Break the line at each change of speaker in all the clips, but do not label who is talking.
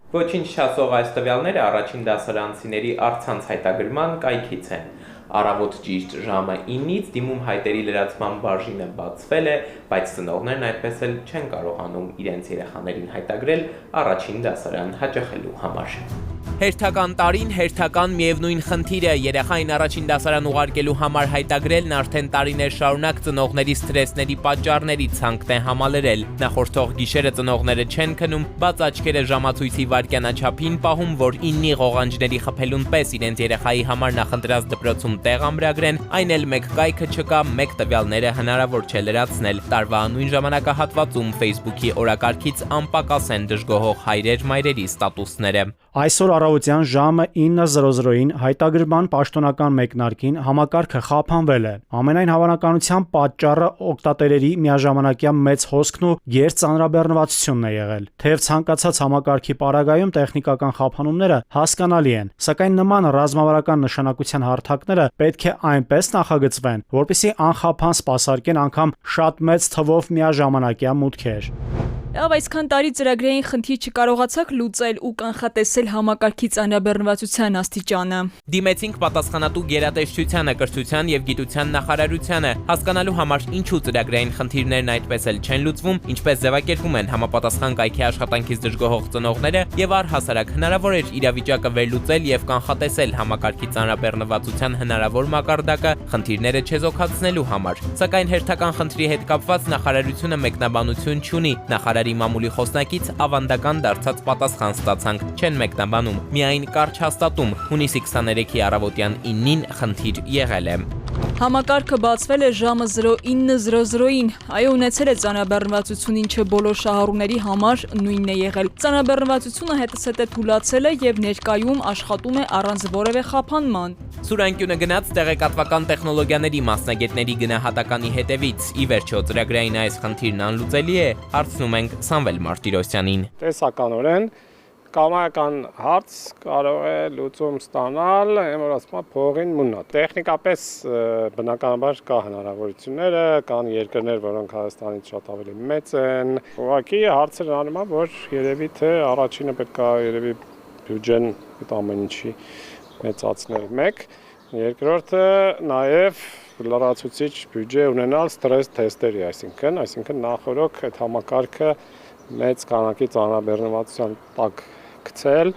Ոչինչ չասող այս տվյալները առաջին դասարանցիների առցանց հայտագրման կայքից են։ Առավոտ ճիշտ ժամը 9-ից դիմում հայտերի լրացման բաժինը բացվել է, բայց ծնողներն այդպես էլ չեն կարողանում իրենց երեխաներին հայտագրել առաջին դասարան հաճախելու համար։
Հերթական տարին հերթական միևնույն խնդիրը երեխային առաջին դասարան ուղարկելու համար հայտագրելն արդեն տարիներ շարունակ ծնողների սթրեսների պատճառների ցանկն է համալրել։ Նախորդող գիշերը ծնողները չեն քնում, բաց աչքերը ժամացույցի վայրկյանաչափին պահում, որ 9-ի ղողանջների խփելուն պես իրենց երեխայի համար նախընտրած դպրոցում տեղ ամրագրեն, այն էլ մեկ կայքը չկա, մեկ տվյալները հնարավոր չէ լրացնել։ Տարվա նույն ժամանակահատվածում Facebook-ի օրակարգից անպակաս են դժգոհող հայրեր-մայրերի ստատուսները։
Այսօր առավոտյան ժամը 9:00-ին հայտագրման պաշտոնական մեկնարկին համակարգը խափանվել է։ Ամենայն հավանականությամբ պատճառը օգտատերերի միաժամանակյա մեծ հոսքն ու գերծանրաբեռնվածությունն է եղել։ Թեև ցանկացած համակարգի պարագայում տեխնիկական խափանումները հասկանալի են, սակայն նման ռազմավարական նշանակության հարթակները պետք է այնպես նախագծվեն, որպեսզի անխափան սպասարկեն անգամ շատ մեծ թվով միաժամանակյա մուտքեր։
Այսքան տարի ծրագրային խնդիր չկարողացաք լուծել ու կանխատեսել համակարգի ծանրաբեռնվածության աստիճանը։
Դիմեցինք պատասխանատու գերատեսչությանը, կրթության եւ գիտության նախարարությանը, հասկանալու համար ինչու ծրագրային խնդիրներն այդպես էլ չեն լուծվում, ինչպես ձևակերպում են համապատասխան կայքի աշխատանքից դժգոհող ծնողները եւ առհասարակ հնարավոր էր իրավիճակը վերլուծել եւ կանխատեսել համակարգի ծանրաբեռնվածության հնարավոր մակարդակը խնդիրները չեզոքացնելու համար։ Սակայն հերթական խնդրի հետ կապված նախարարությունը մեկնաբանություն չունի։ Նախարարի մամուլի խոսնակից ավանդական դարձած պատասխան ստացանք, չեն մեկնաբանում, միայն կարճ հաստատում, հունիսի 23-ի առավոտյան 9-ին խնդիր եղել է։
Համակարգը բացվել է ժամը 09:00-ին, այո, ունեցել է ծանրաբեռնվածություն, ինչը բոլոր շահառուների համար նույնն է եղել։ Ծանրաբեռնվածությունը հետզհետե թուլացել է եւ ներկայում աշխատում է առանց որևէ խափանման։
Սուրանկյունը գնաց տեղեկատվական տեխնոլոգիաների մասնագետների գնահատականի հետևից։ Ի վերջո ծրագրային այս խնդիրն անլուծելի է, հարցնում ենք Սամվել Մարտիրոսյանին։
Տեսականորեն կամայական հարց կարող է լուծում ստանալ, որ ասում եմ փողին մունա։ Տեխնիկապես բնականաբար կա հնարավորությունները, կան երկրներ, որոնք Հայաստանից շատ ավելի մեծ են։ Ուղղակի հարցը անում է, որ երևի թե առաջինը պետք է երևի բյուջեն այդ ամեն ինչի մեծացնել մեկ, երկրորդը նաև լրացուցիչ բյուջե ունենալ ստրես թեստերի, այսինքն նախորոք այդ համակարգը մեծ քանակի ծանրաբեռնվածության տակ գցել,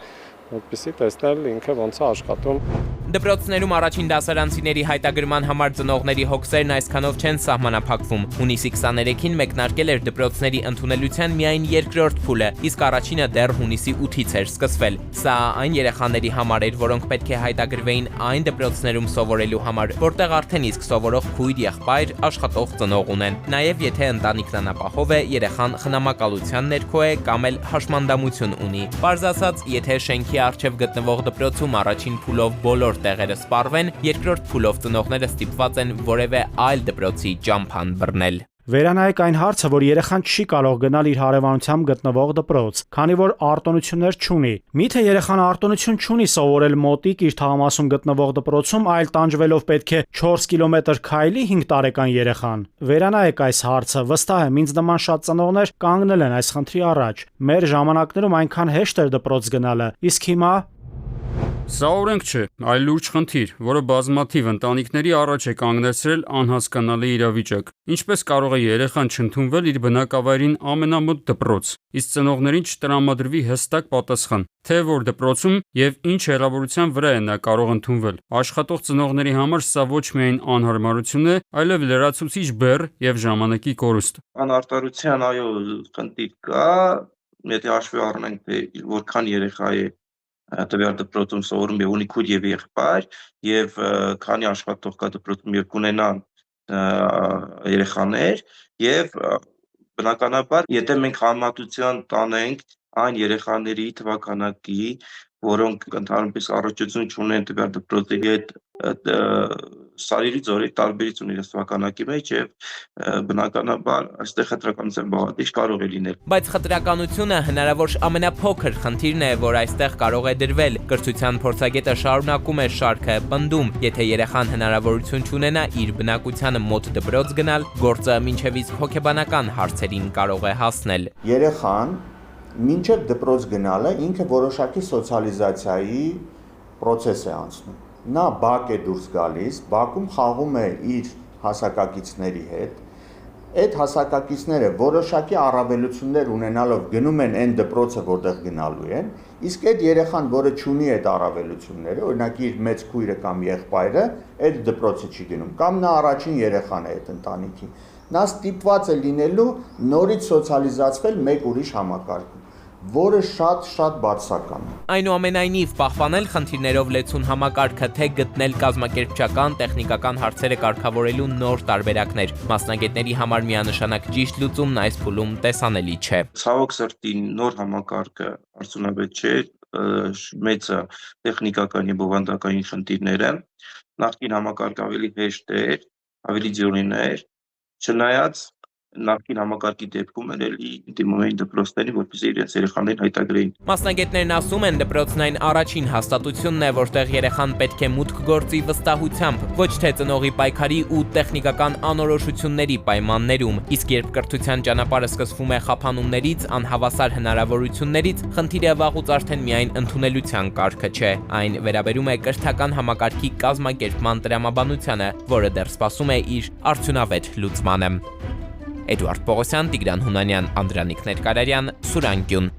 որպեսզի տեսնել ինքը ոնց է աշխատում։
Դպրոցներում առաջին դասարանցիների հայտագրման համար ծնողների հոգսերն այսքանով չեն սահմանափակվում։ Հունիսի 23-ին մեկնարկել էր դպրոցների ընդունելության միայն երկրորդ փուլը, իսկ առաջինը դեռ հունիսի 8-ից էր սկսվել։ Սա այն երեխաների համար էր, որոնք պետք է հայտագրվեին այն դպրոցներում սովորելու համար, որտեղ արդեն իսկ սովորող քույր, եղբայր, աշխատող ծնող ունեն։ Նաև եթե ընտանիքն անապահով է, երեխան խնամակալության ներքո է կամ էլ հաշմանդամություն ունի։ Պարզ ասած, եթե շենքի առջև գտնվող դպրոցում առաջին փուլով բոլոր տեղերը սպառվեն, երկրորդ փուլով ծնողները ստիպված են որևէ այլ դպրոցի ճամփան բռնել։
Վերանայեք այն հարցը, որ երեխան չի կարող գնալ իր հարևանությամբ գտնվող դպրոց, քանի որ արտոնություններ չունի։ Միթե երեխան արտոնություն չունի սովորել մոտիկ իր թաղամասում գտնվող դպրոցում, այլ տանջվելով պետք է 4 կիլոմետր քայլի 5 տարեկան երեխան։ Վերանայեք այս հարցը, վստահ եմ, ինձ նման շատ ծնողներ կանգնել են այս խնդրի առաջ։ Մեր ժամանակներում այնքան հեշտ էր դպրոց գնալը, իսկ հիմա
Սա օրենք չէ, այլ լուրջ խնդիր, որը բազմաթիվ ընտանիքների առաջ է կանգնեցրել անհասկանալի իրավիճակ։ Ինչպես կարող է երեխան չընդունվել իր բնակավայրին ամենամոտ դպրոց, իսկ ծնողներին չտրամադրվի հստակ պատասխան, թե որ դպրոցում եւ ինչ հեռավորության վրա է նա կարող ընդունվել։ Աշխատող ծնողների համար սա ոչ միայն անհարմարություն է, այլև լրացուցիչ բեռ եւ ժամանակի կորուստ։
Անարտարության այո խնդիր կա, եթե հաշվի առնենք թե որքան երեխա է տվյալ դպրոցում սովորում եւ ունի քույր եւ եղբայր եւ քանի աշխատող կա դպրոցում եւ կունենան երեխաներ եւ բնականաբար եթե մենք համեմատության տանենք այն երեխաների թվականակի, որոնք ընդհանրապես առողջություն չունեն տվյալ դպրոցի հետ սարերի ձորի տարբերություն իր թվականակի մեջ եւ բնականաբար այստեղ խտրականության բաղադրիչ կարող է լինել։
Բայց խտրականությունը հնարավոր ամենափոքր խնդիրն է, որ այստեղ կարող է դրվել։ Կրթության փորձագետը շարունակում է շարքը, պնդում, եթե երեխան հնարավորություն չունենա իր բնակությանը մոտ դպրոց գնալ, գործը մինչև իսկ հոգեբանական հարցերին կարող է հասնել։
Երեխան մինչև դպրոց գնալը ինքը որոշակի սոցիալիզացիայի process է անցնում։ Նա բակ է դուրս գալիս, բակում խաղում է իր հասակակիցների հետ, այդ հասակակիցները որոշակի առավելություններ ունենալով գնում են այն դպրոցը, որտեղ գնալու են, իսկ այդ երեխան, որը չունի այդ առավելությունները, օրինակ իր մեծ քույրը կամ եղբայրը, այդ դպրոցը չի գնում, կամ նա առաջին երեխան է այդ ընտանիքի, նա ստիպված է լինելու նորից սոցիալիզացվել մեկ ուրիշ համակարգում, որը շատ բացասական է։
Այնուամենայնիվ, պահպանել խնդիրներով լեցուն համակարգը, թե գտնել կազմակերպչական, տեխնիկական հարցերը կարգավորելու նոր տարբերակներ, մասնագետների համար միանշանակ ճիշտ լուծումն այս փուլում տեսանելի չէ։
Ցավոք սրտի նոր համակարգը արդյունավետ չէ, մեծը տեխնիկական եւ բովանդակային խնդիրները, նախկին համակարգը ավելի հեշտ էր, ավելի ձյունին էր, չնայած նախկին համակարգի դեպքում էլի դիմում էին դպրոցներին, որպեսզի իրենց երեխաներին հայտագրեին։
Մասնագետներն ասում են, դպրոցն այն առաջին հաստատությունն է, որտեղ երեխան պետք է մուտք գործի վստահությամբ, ոչ թե ծնողի պայքարի ու տեխնիկական անորոշությունների պայմաններում, իսկ երբ կրթության ճանապարհը սկսվում է խափանումներից, անհավասար հնարավորություններից, խնդիրը վաղուց արդեն միայն ընդունելության կարգը չէ, այն վերաբերում է կրթական համակարգի կազմակերպման տրամաբանությանը, որը դեռ սպասում է իր արդյունավետ լուծմանը։ Էդուարդ Պողոսյան, Տիգրան Հունանյան, Անդրանիկ Ներկարարյան, Սուրան Գյուն։